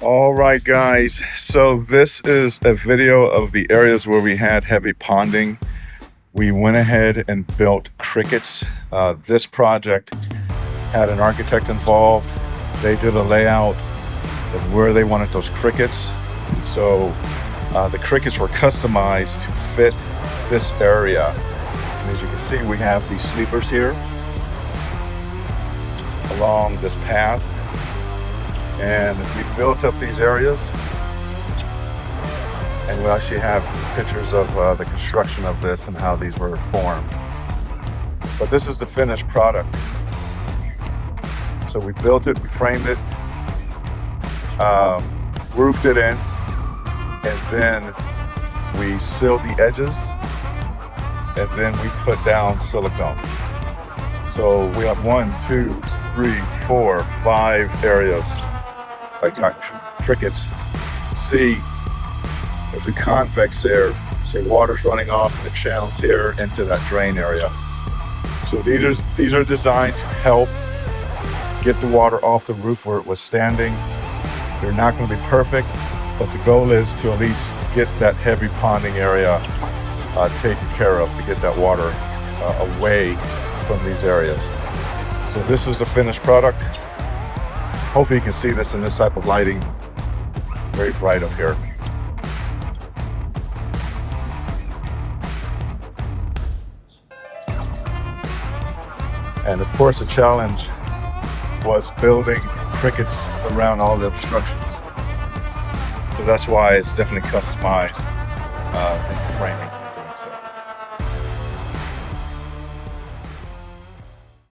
All right, guys. So this is a video of the areas where we had heavy ponding. We went ahead and built crickets. This project had an architect involved. They did a layout of where they wanted those crickets. So the crickets were customized to fit this area. And as you can see, we have these sleepers here along this path. And we built up these areas, and we actually have pictures of the construction of this and how these were formed. But this is the finished product. So we built it, we framed it, roofed it in, and then we sealed the edges, and then we put down silicone. So we have 1, 2, 3, 4, 5 areas. Like our crickets. See, there's a convex there. So water's running off the channels here into that drain area. So these are designed to help get the water off the roof where it was standing. They're not going to be perfect, but the goal is to at least get that heavy ponding area taken care of, to get that water away from these areas. So this is the finished product. Hopefully you can see this in this type of lighting, very bright up here. And of course the challenge was building crickets around all the obstructions. So that's why it's definitely customized in the framing.